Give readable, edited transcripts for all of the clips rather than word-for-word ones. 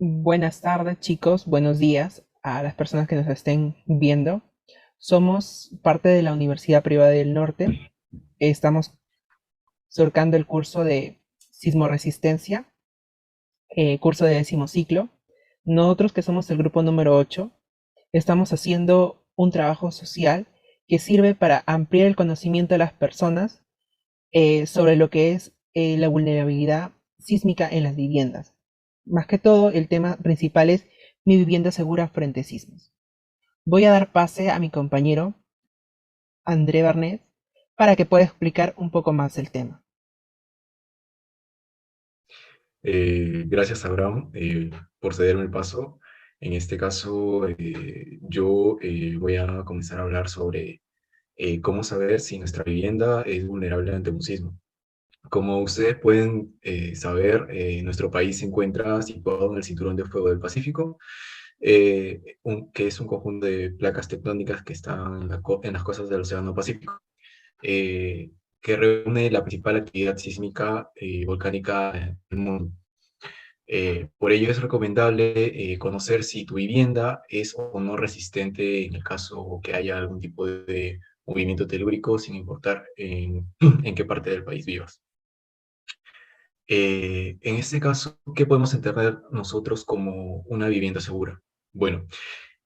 Buenas tardes, chicos. Buenos días a las personas que nos estén viendo. Somos parte de la Universidad Privada del Norte. Estamos surcando el curso de sismoresistencia, curso de décimo ciclo. Nosotros, que somos el grupo número 8, estamos haciendo un trabajo social que sirve para ampliar el conocimiento de las personas sobre lo que es la vulnerabilidad sísmica en las viviendas. Más que todo, el tema principal es mi vivienda segura frente a sismos. Voy a dar pase a mi compañero André Barnet para que pueda explicar un poco más el tema. Gracias, Abraham, por cederme el paso. En este caso, yo voy a comenzar a hablar sobre cómo saber si nuestra vivienda es vulnerable ante un sismo. Como ustedes pueden saber, nuestro país se encuentra situado en el Cinturón de Fuego del Pacífico, que es un conjunto de placas tectónicas que están en las costas del Océano Pacífico, eh, que reúne la principal actividad sísmica volcánica del mundo. Por ello es recomendable conocer si tu vivienda es o no resistente en el caso que haya algún tipo de movimiento telúrico, sin importar en qué parte del país vivas. En este caso, ¿qué podemos entender nosotros como una vivienda segura? Bueno,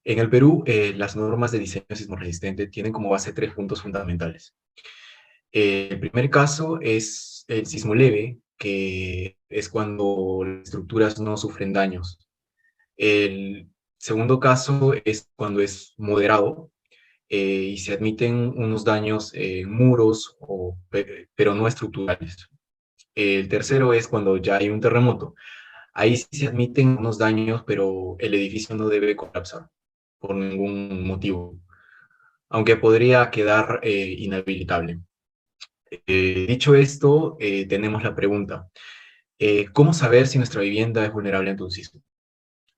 en el Perú, las normas de diseño sismo resistente tienen como base tres puntos fundamentales. El primer caso es el sismo leve, que es cuando las estructuras no sufren daños. El segundo caso es cuando es moderado y se admiten unos daños en muros, pero no estructurales. El tercero es cuando ya hay un terremoto. Ahí sí se admiten unos daños, pero el edificio no debe colapsar por ningún motivo, aunque podría quedar inhabilitable. Dicho esto, tenemos la pregunta, ¿cómo saber si nuestra vivienda es vulnerable ante un sismo?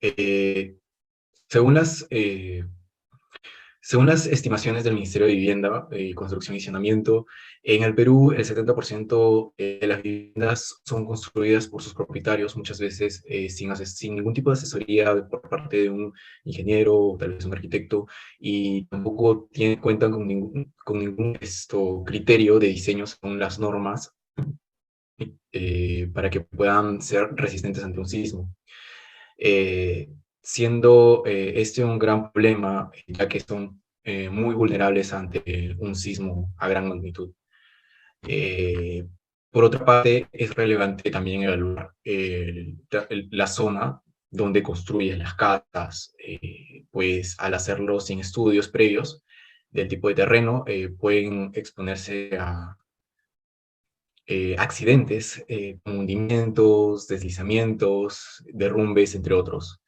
Eh, según Según las estimaciones del Ministerio de Vivienda, Construcción y Saneamiento, en el Perú el 70% de las viviendas son construidas por sus propietarios, muchas veces sin ningún tipo de asesoría por parte de un ingeniero o tal vez un arquitecto, y tampoco cuentan con ningún criterio de diseño según las normas para que puedan ser resistentes ante un sismo. Eh, Siendo este un gran problema, ya que son muy vulnerables ante un sismo a gran magnitud. Eh, por otra parte, es relevante también evaluar la zona donde construyen las casas, pues al hacerlo sin estudios previos del tipo de terreno, pueden exponerse a accidentes, hundimientos, deslizamientos, derrumbes, entre otros.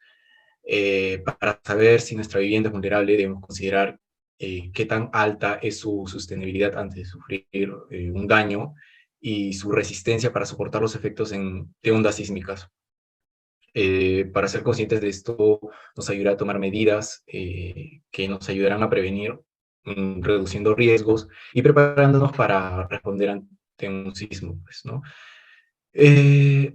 Para saber si nuestra vivienda es vulnerable, debemos considerar qué tan alta es su sostenibilidad antes de sufrir un daño y su resistencia para soportar los efectos de ondas sísmicas. Para ser conscientes de esto, nos ayudará a tomar medidas que nos ayudarán a prevenir, reduciendo riesgos y preparándonos para responder ante un sismo, pues, ¿no? Eh,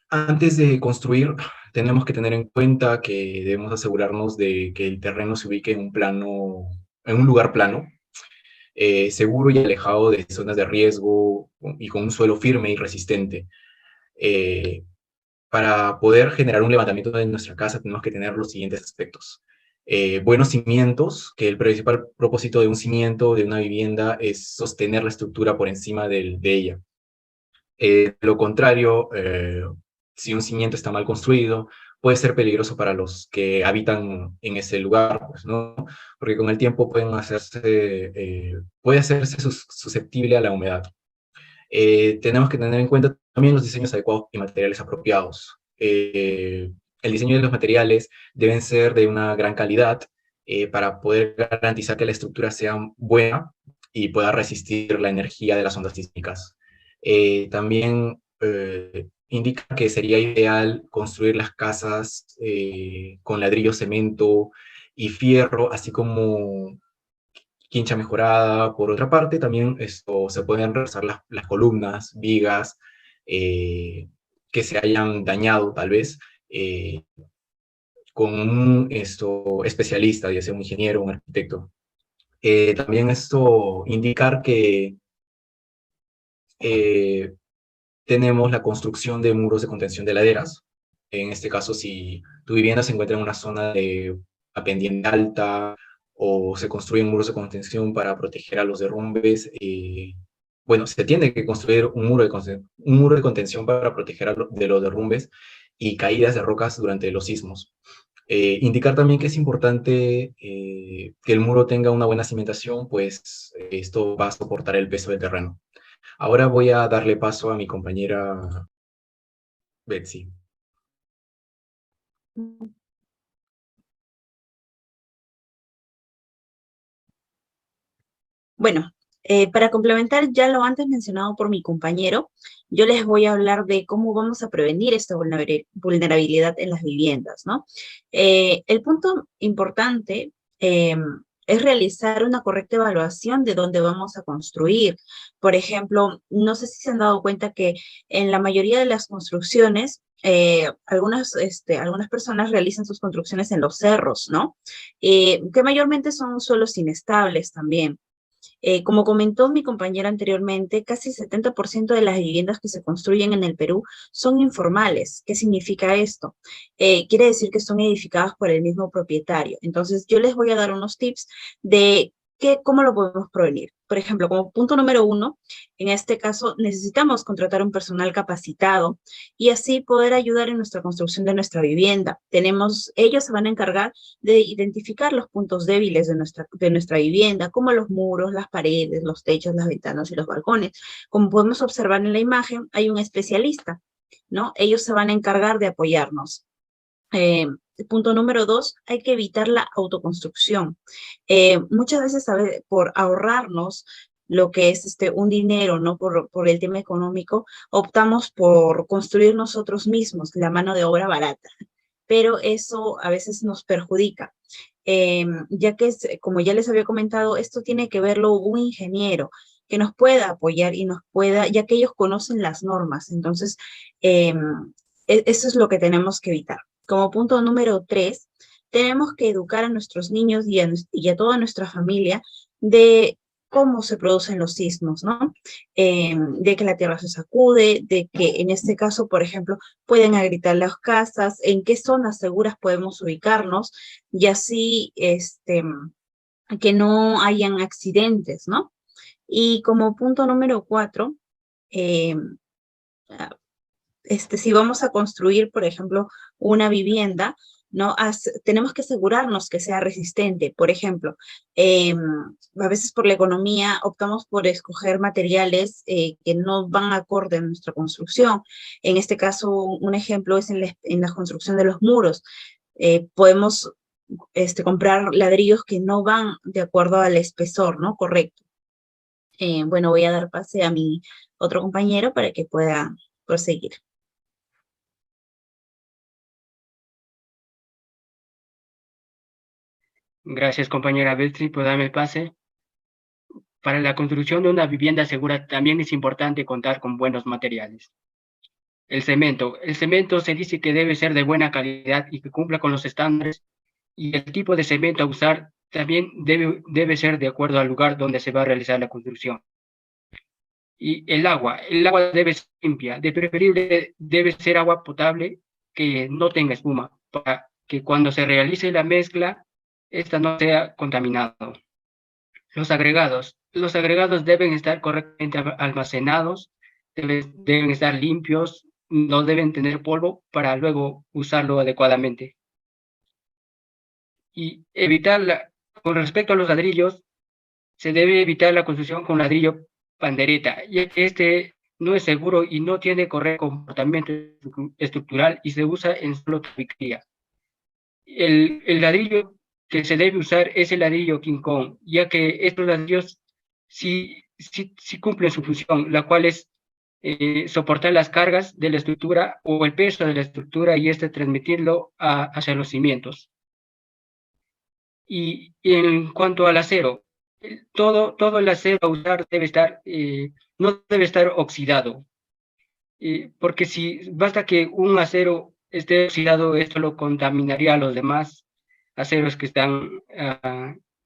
Antes de construir, tenemos que tener en cuenta que debemos asegurarnos de que el terreno se ubique en un lugar plano, seguro y alejado de zonas de riesgo y con un suelo firme y resistente. Eh, para poder generar un levantamiento de nuestra casa tenemos que tener los siguientes aspectos. Buenos cimientos, que el principal propósito de un cimiento de una vivienda es sostener la estructura por encima de ella. Lo contrario, si un cimiento está mal construido, puede ser peligroso para los que habitan en ese lugar, pues, ¿no? Porque con el tiempo puede hacerse susceptible a la humedad. Tenemos que tener en cuenta también los diseños adecuados y materiales apropiados. El diseño de los materiales deben ser de una gran calidad para poder garantizar que la estructura sea buena y pueda resistir la energía de las ondas sísmicas. También indica que sería ideal construir las casas con ladrillo, cemento y fierro, así como quincha mejorada. Por otra parte, también esto, se pueden realizar las columnas, vigas, que se hayan dañado tal vez, con un especialista, ya sea un ingeniero o un arquitecto. También indicar que tenemos la construcción de muros de contención de laderas. En este caso, si tu vivienda se encuentra en una zona de a pendiente alta o se construyen muros de contención para proteger a los derrumbes, bueno, se tiene que construir un muro de contención para proteger de los derrumbes y caídas de rocas durante los sismos. Indicar también que es importante que el muro tenga una buena cimentación, pues esto va a soportar el peso del terreno. Ahora voy a darle paso a mi compañera Betsy. Bueno, para complementar ya lo antes mencionado por mi compañero, yo les voy a hablar de cómo vamos a prevenir esta vulnerabilidad en las viviendas, ¿no? El punto importante es realizar una correcta evaluación de dónde vamos a construir. Por ejemplo, no sé si se han dado cuenta que en la mayoría de las construcciones, algunas personas realizan sus construcciones en los cerros, ¿no? Que mayormente son suelos inestables también. Como comentó mi compañera anteriormente, casi 70% de las viviendas que se construyen en el Perú son informales. ¿Qué significa esto? Quiere decir que son edificadas por el mismo propietario. Entonces, yo les voy a dar unos tips de cómo lo podemos prevenir. Por ejemplo, como punto número 1, en este caso necesitamos contratar un personal capacitado y así poder ayudar en nuestra construcción de nuestra vivienda. Ellos se van a encargar de identificar los puntos débiles de nuestra vivienda, como los muros, las paredes, los techos, las ventanas y los balcones. Como podemos observar en la imagen, hay un especialista, ¿no? Ellos se van a encargar de apoyarnos. Punto número 2, hay que evitar la autoconstrucción. Muchas veces, por ahorrarnos lo que es un dinero, ¿no? Por el tema económico, optamos por construir nosotros mismos la mano de obra barata, pero eso a veces nos perjudica. Ya que, como ya les había comentado, esto tiene que verlo un ingeniero que nos pueda apoyar y nos pueda, ya que ellos conocen las normas. Entonces, eso es lo que tenemos que evitar. Como punto número 3, tenemos que educar a nuestros niños y a toda nuestra familia de cómo se producen los sismos, ¿no? De que la tierra se sacude, de que en este caso, por ejemplo, pueden agrietar las casas, en qué zonas seguras podemos ubicarnos y así que no hayan accidentes, ¿no? Y como punto número 4, si vamos a construir, por ejemplo, una vivienda, ¿no? Tenemos que asegurarnos que sea resistente. Por ejemplo, a veces por la economía optamos por escoger materiales que no van acorde a nuestra construcción. En este caso, un ejemplo es en la construcción de los muros. Podemos comprar ladrillos que no van de acuerdo al espesor, ¿no? Correcto. Bueno, voy a dar pase a mi otro compañero para que pueda proseguir. Gracias, compañera Betsy, por darme el pase. Para la construcción de una vivienda segura también es importante contar con buenos materiales. El cemento. El cemento se dice que debe ser de buena calidad y que cumpla con los estándares, y el tipo de cemento a usar también debe ser de acuerdo al lugar donde se va a realizar la construcción. Y el agua debe ser limpia, de preferible debe ser agua potable que no tenga espuma, para que cuando se realice la mezcla, esta no sea contaminada. Los agregados deben estar correctamente almacenados, deben estar limpios, no deben tener polvo para luego usarlo adecuadamente. Y con respecto a los ladrillos, se debe evitar la construcción con ladrillo pandereta, ya que este no es seguro y no tiene correcto comportamiento estructural y se usa en solo tabiquería. El ladrillo que se debe usar es el ladrillo King Kong, ya que estos ladrillos sí cumplen su función, la cual es soportar las cargas de la estructura o el peso de la estructura y transmitirlo hacia los cimientos. Y en cuanto al acero, todo el acero a usar no debe estar oxidado, porque basta que un acero esté oxidado, esto lo contaminaría a los demás aceros que están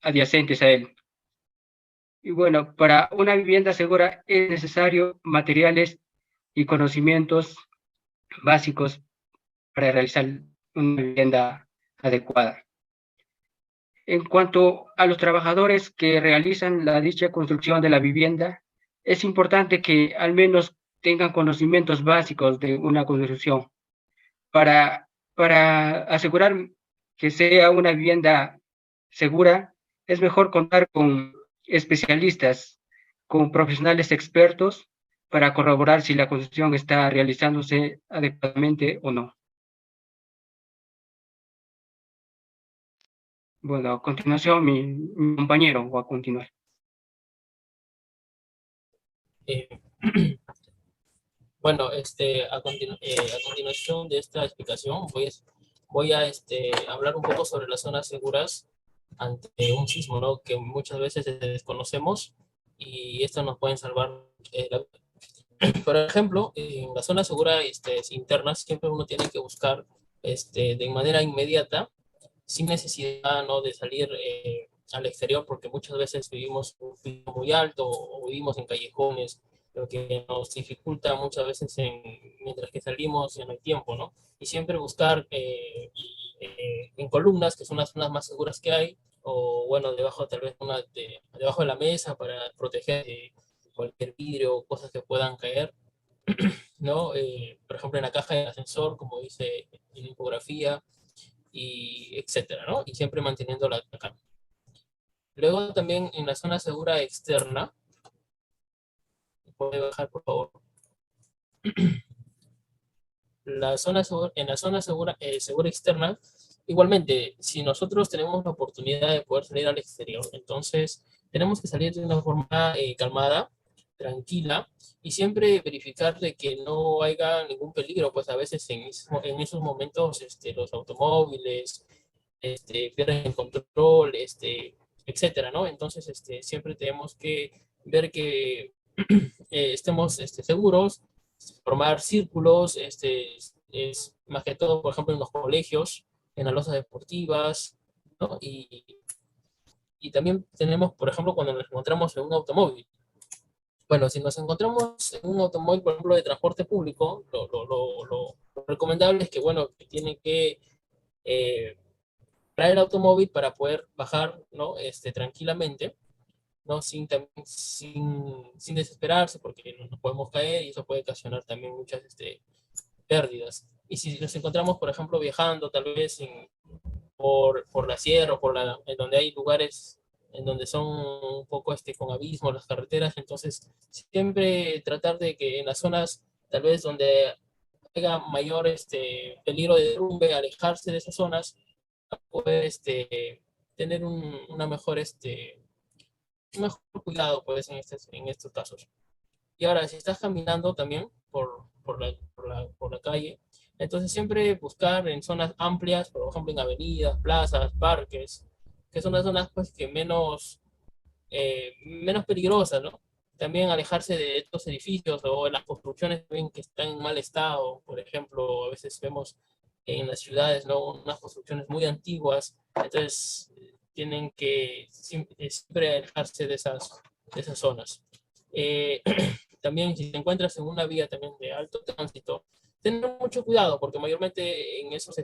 adyacentes a él. Y bueno, para una vivienda segura es necesario materiales y conocimientos básicos para realizar una vivienda adecuada. En cuanto a los trabajadores que realizan la dicha construcción de la vivienda, es importante que al menos tengan conocimientos básicos de una construcción para asegurar que sea una vivienda segura. Es mejor contar con especialistas, con profesionales expertos para corroborar si la construcción está realizándose adecuadamente o no. Bueno, a continuación mi compañero va a continuar. Bueno, a continuación de esta explicación voy a hablar un poco sobre las zonas seguras ante un sismo, ¿no? Que muchas veces desconocemos y esto nos pueden salvar la vida. Por ejemplo, en la zona segura interna siempre uno tiene que buscar de manera inmediata, sin necesidad, ¿no?, de salir al exterior, porque muchas veces vivimos en un piso muy alto o vivimos en callejones, lo que nos dificulta muchas veces mientras que salimos ya no hay tiempo, ¿no? Y siempre buscar en columnas, que son las zonas más seguras que hay, o bueno, debajo tal vez debajo de la mesa para proteger de cualquier vidrio o cosas que puedan caer, ¿no? Por ejemplo, en la caja del ascensor, como dice en la infografía, y etcétera, ¿no? Y siempre manteniendo la calma. Luego también en la zona segura externa, puede bajar por favor. En la zona segura externa, igualmente, si nosotros tenemos la oportunidad de poder salir al exterior, entonces tenemos que salir de una forma calmada, tranquila, y siempre verificar de que no haya ningún peligro, pues a veces en esos momentos los automóviles pierden el control, etcétera, ¿no? Entonces siempre tenemos que ver que estemos seguros, formar círculos, es más que todo, por ejemplo, en los colegios, en las losas deportivas, ¿no? Y también tenemos, por ejemplo, cuando nos encontramos en un automóvil. Bueno, si nos encontramos en un automóvil, por ejemplo, de transporte público, lo recomendable es que, bueno, que tienen que traer el automóvil para poder bajar, ¿no? Tranquilamente, ¿no? Sin desesperarse, porque nos podemos caer y eso puede ocasionar también muchas pérdidas. Y si nos encontramos, por ejemplo, viajando tal vez por la sierra o en donde hay lugares en donde son un poco con abismos las carreteras, entonces siempre tratar de que en las zonas tal vez donde haya mayor peligro de derrumbe, alejarse de esas zonas, poder tener un mejor cuidado pues, en estos casos. Y ahora, si estás caminando también por la calle, entonces siempre buscar en zonas amplias, por ejemplo en avenidas, plazas, parques, que son las zonas pues, que menos peligrosas, ¿no? También alejarse de estos edificios o de las construcciones también que están en mal estado. Por ejemplo, a veces vemos en las ciudades, ¿no?, unas construcciones muy antiguas, entonces tienen que siempre alejarse de esas zonas. También si te encuentras en una vía también de alto tránsito, tener mucho cuidado, porque mayormente en esos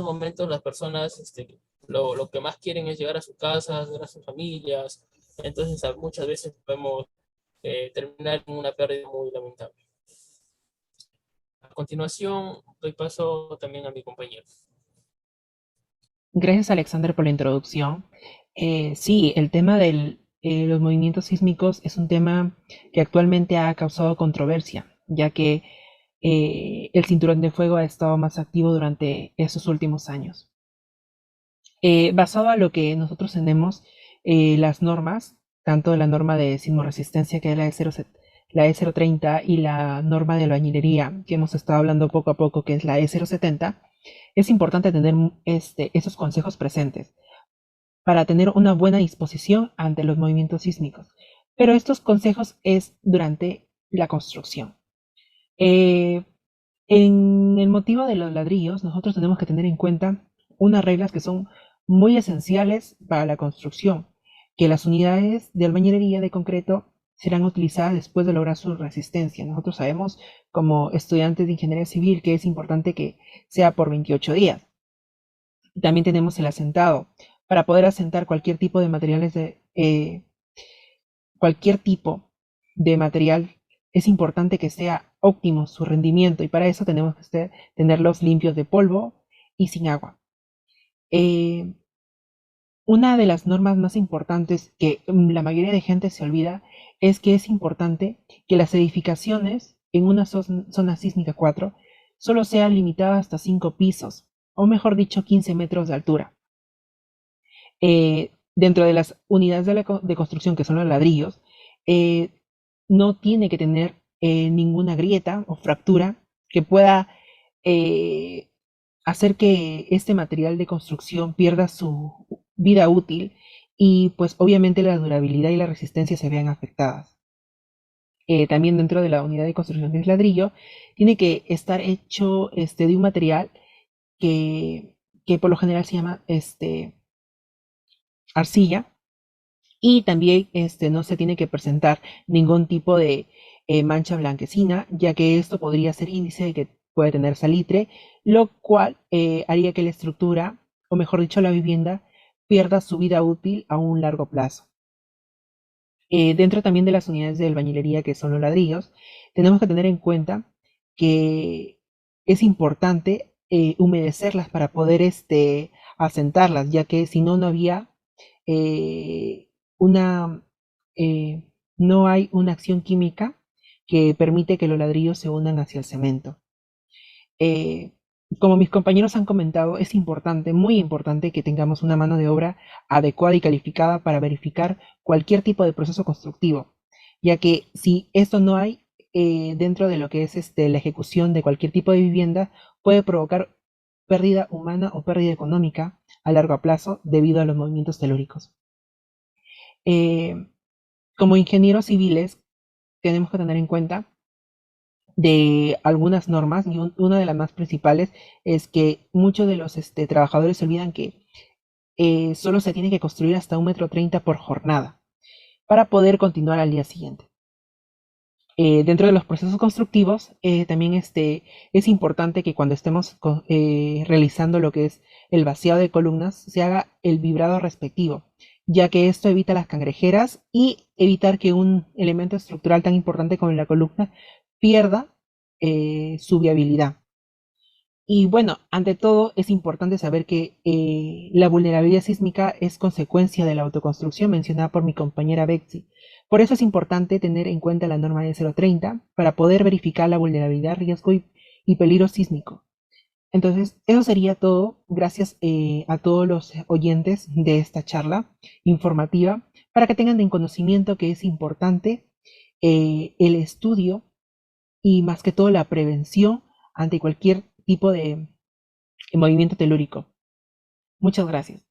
momentos las personas lo que más quieren es llegar a sus casas, ver a sus familias, entonces muchas veces podemos terminar en una pérdida muy lamentable. A continuación, doy paso también a mi compañero. Gracias, Alexander, por la introducción. Sí, el tema de los movimientos sísmicos es un tema que actualmente ha causado controversia, ya que el cinturón de fuego ha estado más activo durante estos últimos años. Basado a lo que nosotros tenemos, las normas, tanto la norma de sismoresistencia, que es la E030, y la norma de albañilería, que hemos estado hablando poco a poco, que es la E070, es importante tener esos consejos presentes para tener una buena disposición ante los movimientos sísmicos. Pero estos consejos es durante la construcción. En el motivo de los ladrillos, nosotros tenemos que tener en cuenta unas reglas que son muy esenciales para la construcción, que las unidades de albañilería de concreto serán utilizadas después de lograr su resistencia. Nosotros sabemos, como estudiantes de ingeniería civil, que es importante que sea por 28 días. También tenemos el asentado. Para poder asentar cualquier tipo de materiales cualquier tipo de material, es importante que sea óptimo su rendimiento, y para eso tenemos que tenerlos limpios de polvo y sin agua. Una de las normas más importantes que la mayoría de gente se olvida es que es importante que las edificaciones en una zona sísmica 4 solo sean limitadas hasta 5 pisos, o mejor dicho, 15 metros de altura. Dentro de las unidades de construcción, que son los ladrillos, no tiene que tener ninguna grieta o fractura que pueda hacer que este material de construcción pierda su vida útil, y pues obviamente la durabilidad y la resistencia se vean afectadas. También dentro de la unidad de construcción de ladrillo tiene que estar hecho de un material que por lo general se llama arcilla, y también no se tiene que presentar ningún tipo de mancha blanquecina, ya que esto podría ser índice de que puede tener salitre, lo cual haría que la estructura, o mejor dicho, la vivienda, pierda su vida útil a un largo plazo. Dentro también de las unidades de albañilería, que son los ladrillos, tenemos que tener en cuenta que es importante humedecerlas para poder asentarlas, ya que si no, no había no hay una acción química que permite que los ladrillos se unan hacia el cemento. Como mis compañeros han comentado, es importante, muy importante, que tengamos una mano de obra adecuada y calificada para verificar cualquier tipo de proceso constructivo, ya que si esto no hay dentro de lo que es la ejecución de cualquier tipo de vivienda, puede provocar pérdida humana o pérdida económica a largo plazo debido a los movimientos telúricos. Como ingenieros civiles, tenemos que tener en cuenta de algunas normas, y una de las más principales es que muchos de los trabajadores se olvidan que solo se tiene que construir hasta 1,30 m por jornada para poder continuar al día siguiente. Dentro de los procesos constructivos, también es importante que cuando estemos realizando lo que es el vaciado de columnas, se haga el vibrado respectivo, ya que esto evita las cangrejeras y evitar que un elemento estructural tan importante como la columna pierda su viabilidad. Y bueno, ante todo es importante saber que la vulnerabilidad sísmica es consecuencia de la autoconstrucción mencionada por mi compañera Betsy. Por eso es importante tener en cuenta la norma de 030 para poder verificar la vulnerabilidad, riesgo y peligro sísmico. Entonces, eso sería todo. Gracias a todos los oyentes de esta charla informativa, para que tengan en conocimiento que es importante el estudio y más que todo la prevención ante cualquier tipo de movimiento telúrico. Muchas gracias.